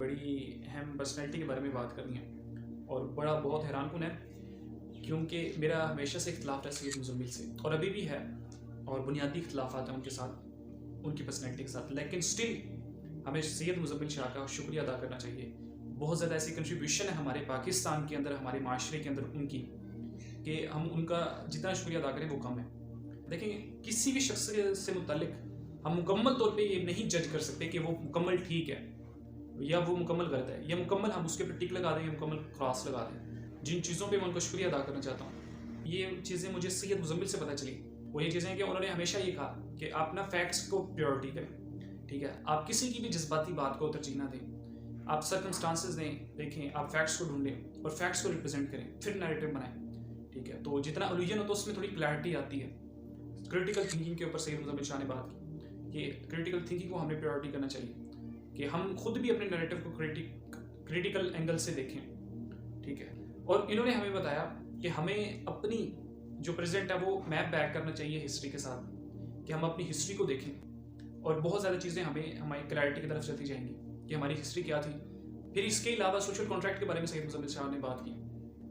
बड़ी अहम पर्सनैलिटी के बारे में बात करनी है और बड़ा बहुत हैरानकुन है क्योंकि मेरा हमेशा से इख्तिलाफ रहा सैयद मुज़म्मिल से और अभी भी है और बुनियादी इख्तिलाफात हैं उनके साथ, उनकी पर्सनैलिटी के साथ, लेकिन स्टिल हमें सैयद मुज़म्मिल शाह का शुक्रिया अदा करना चाहिए। बहुत ज़्यादा ऐसी कंट्रीब्यूशन है हमारे पाकिस्तान के अंदर, हमारे माशरे के अंदर उनकी, कि हम उनका जितना शुक्रिया अदा करें वो कम है। देखें, किसी भी शख्स से मुतल्लिक हम मुकम्मल तौर पे ये नहीं जज कर सकते कि वो मुकम्मल ठीक है या वो मुकम्मल गलत है, या मुकम्मल हम उसके ऊपर टिक लगा दें या मुकम्मल क्रॉस लगा दें। जिन चीज़ों पे मैं उनका शुक्रिया अदा करना चाहता हूँ, ये चीज़ें मुझे सैयद मुज़म्मिल से पता चली। वो ये चीज़ें कि उन्होंने हमेशा ये कहा कि आप ना फैक्ट्स को प्रायोरिटी करें, ठीक है। आप किसी की भी जज्बाती बात को तरजीह ना दें, आप सर्कमस्टांसेस देखें, आप फैक्ट्स को ढूंढें और फैक्ट्स को रिप्रेजेंट करें, फिर नैरेटिव बनाएं, ठीक है। तो जितना एल्यूजन होता है उसमें थोड़ी क्लैरिटी आती है। क्रिटिकल थिंकिंग के ऊपर सैयद मुज़म्मिल शाह ने बात की कि क्रिटिकल थिंकिंग को हमें प्रायोरिटी करना चाहिए, कि हम खुद भी अपने नैरेटिव को क्रिटिकल एंगल से देखें, ठीक है। और इन्होंने हमें बताया कि हमें अपनी जो प्रेजेंट है वो मैप बैक करना चाहिए हिस्ट्री के साथ, कि हम अपनी हिस्ट्री को देखें और बहुत ज़्यादा चीज़ें हमें हमारी क्लैरिटी की तरफ चलती जाएंगी कि हमारी हिस्ट्री क्या थी। फिर इसके अलावा सोशल कॉन्ट्रैक्ट के बारे में सैयद मुज़म्मिल शाह ने बात की।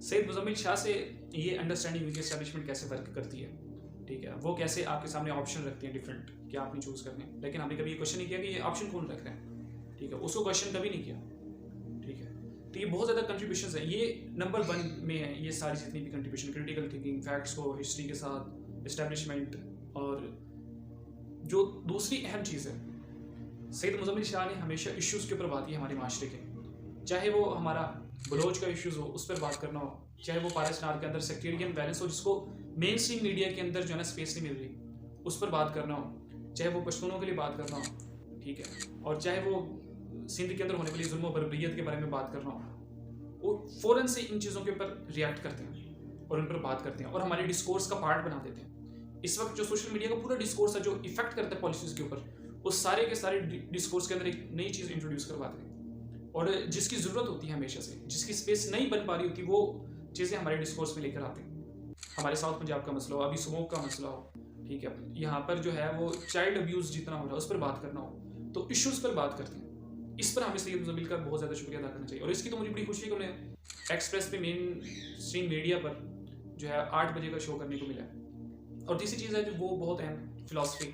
सैयद मुज़म्मिल शाह से ये अंडरस्टैंडिंग हुई कि एस्टैब्लिशमेंट कैसे वर्क करती है, ठीक है। वो कैसे आपके सामने ऑप्शन रखते हैं डिफरेंट कि आपने चूज़ करने हैं, लेकिन हमने कभी ये क्वेश्चन नहीं किया कि ये ऑप्शन कौन रख रहे हैं, ठीक है। उसको क्वेश्चन कभी नहीं किया, ठीक है। तो ये बहुत ज़्यादा कंट्रीब्यूशन है, ये नंबर 1 में है ये सारी जितनी भी कंट्रीब्यूशन, क्रिटिकल थिंकिंग, फैक्ट्स को हिस्ट्री के साथ, एस्टैब्लिशमेंट। और जो दूसरी अहम चीज़ है, सैयद मुज़म्मिल शाह ने हमेशा इश्यूज़ के ऊपर बात की हमारे माशरे के, चाहे वो हमारा बलोच का इश्यूज़ हो उस पर बात करना हो, चाहे वो पाकिस्तान के अंदर सेक्टेरियन बैलेंस हो जिसको मेन स्ट्रीम मीडिया के अंदर जो है ना स्पेस नहीं मिल रही, उस पर बात करना हो, चाहे वो पश्तूनों के लिए बात करना हो, ठीक है, और चाहे वो सिंध के अंदर होने वाली जुल्म बर्बरियत के बारे में बात करना हो, वो फ़ौरन से इन चीज़ों के ऊपर रिएक्ट करते हैं और उन पर बात करते हैं और हमारे डिस्कोर्स का पार्ट बना देते हैं। इस वक्त जो सोशल मीडिया का पूरा डिस्कोर्स है जो इफेक्ट करता है पॉलिसीज़ के ऊपर, उस सारे के सारे डिस्कोर्स के अंदर एक नई चीज़ इंट्रोड्यूस करवाते हैं और जिसकी ज़रूरत होती है हमेशा से, जिसकी स्पेस नहीं बन पा रही होती, वो चीज़ें हमारे डिस्कोर्स में लेकर आते हैं। हमारे साउथ पंजाब का मसला हो, अभी स्मोक का मसला हो, ठीक है, यहाँ पर जो है वो चाइल्ड अब्यूज़ जितना हो रहा है उस पर बात करना हो, तो इश्यूज़ पर बात करते हैं। इस पर हमें सैयद मुज़म्मिल का बहुत ज़्यादा शुक्रिया अदा करना चाहिए। और इसकी तो मुझे बड़ी खुशी है कि उन्हें एक्सप्रेस पे मेन स्ट्रीम मीडिया पर जो है 8 बजे का शो करने को मिला है। और तीसरी चीज़ है जो वो बहुत अहम फ़िलासफ़ी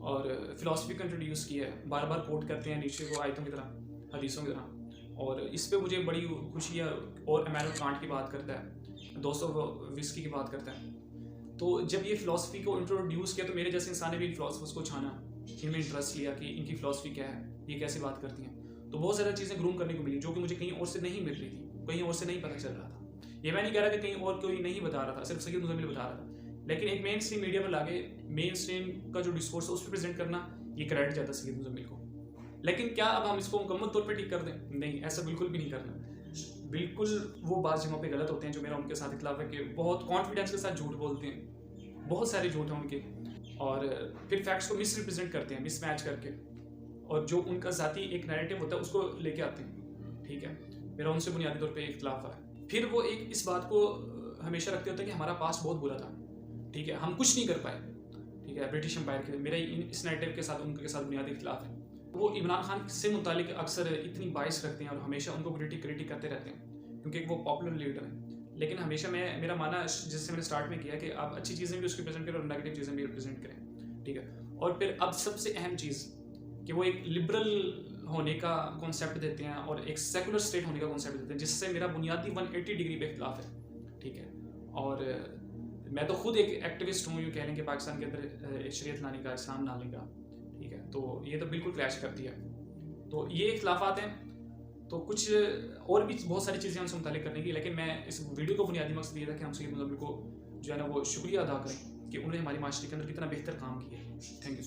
और फ़िलासफ़ी को इंट्रोड्यूस किया है, बार बार कोट करते हैं नीचे को आयतों की तरह, हदीसों की तरह, और इस पर मुझे बड़ी खुशी है। और इमैनुअल कांट की बात करता है, दोस्तोयेव्स्की की बात करता है। तो जब ये फ़िलासफ़ी को इंट्रोड्यूस किया तो मेरे जैसे इंसान ने भी फ़िलासफ़र्स को छाना, इनमें इंटरेस्ट लिया कि इनकी फ़िलासफ़ी क्या है, ये कैसे बात करती हैं। तो बहुत ज़्यादा चीज़ें ग्रूम करने को मिली जो कि मुझे कहीं और से नहीं मिल रही थी, कहीं और से नहीं पता चल रहा था। ये मैं नहीं कह रहा कि कहीं और कोई नहीं बता रहा था, सिर्फ सैयद मुज़म्मिल बता रहा था, लेकिन एक मेन स्ट्रीम मीडिया पर लाके मेन स्ट्रीम का जो डिस्कोर्स है उस पर प्रेजेंट करना, ये क्रेडिट जाता है सैयद मुज़म्मिल को। लेकिन क्या अब हम इसको मुकम्मल तौर पर टिक कर दें? नहीं, ऐसा बिल्कुल भी नहीं करना। बिल्कुल वो बात जगहों पे गलत होते हैं जो मेरा उनके साथ इख्तिलाफ है कि बहुत कॉन्फिडेंस के साथ झूठ बोलते हैं, बहुत सारे झूठ हैं उनके, और फिर फैक्ट्स को मिस रिप्रेजेंट करते हैं, मिसमैच करके, और जो उनका ज़ाती एक नैरेटिव होता है उसको लेके आते हैं, ठीक है। मेरा उनसे बुनियादी तौर पे इख्तिलाफ है। फिर वो एक इस बात को हमेशा रखते होते हैं कि हमारा पास्ट बहुत बुरा था, ठीक है, हम कुछ नहीं कर पाए, ठीक है, ब्रिटिश एम्पायर के। मेरा इस नैरेटिव के साथ उनके साथ बुनियादी इख्तिलाफ है। वो इमरान खान से मुतालिक अक्सर इतनी बाइस रखते हैं और हमेशा उनको क्रिटिक करते रहते हैं क्योंकि वो पॉपुलर लीडर हैं। लेकिन हमेशा मेरा मानना, जिससे मैंने स्टार्ट में किया, कि आप अच्छी चीज़ें भी उसकी प्रेजेंट करें और नेगेटिव चीज़ें भी रिप्रेजेंट करें, ठीक है। और फिर अब सबसे अहम चीज़ कि वो एक लिबरल होने का कॉन्सेप्ट देते हैं और एक सेकुलर स्टेट होने का कॉन्सेप्ट देते हैं, जिससे मेरा बुनियादी 180 डिग्री पे इख्तिलाफ है, ठीक है। और मैं तो खुद एक एक्टिविस्ट हूँ, यूँ कह लें कि पाकिस्तान के अंदर शरीयत लाने का, इस्लाम लाने का, ठीक है। तो ये तो बिल्कुल क्लैश करती है। तो ये इख्तिलाफात हैं, तो कुछ और भी बहुत सारी चीज़ें हमसे मुतालिक करने की, लेकिन मैं इस वीडियो को बुनियादी मकसद ये था कि हम सैयद मुज़म्मिल को जो है ना वो शुक्रिया अदा करें कि उन्होंने हमारी माशरे के अंदर कितना बेहतर काम किया है। Thank you.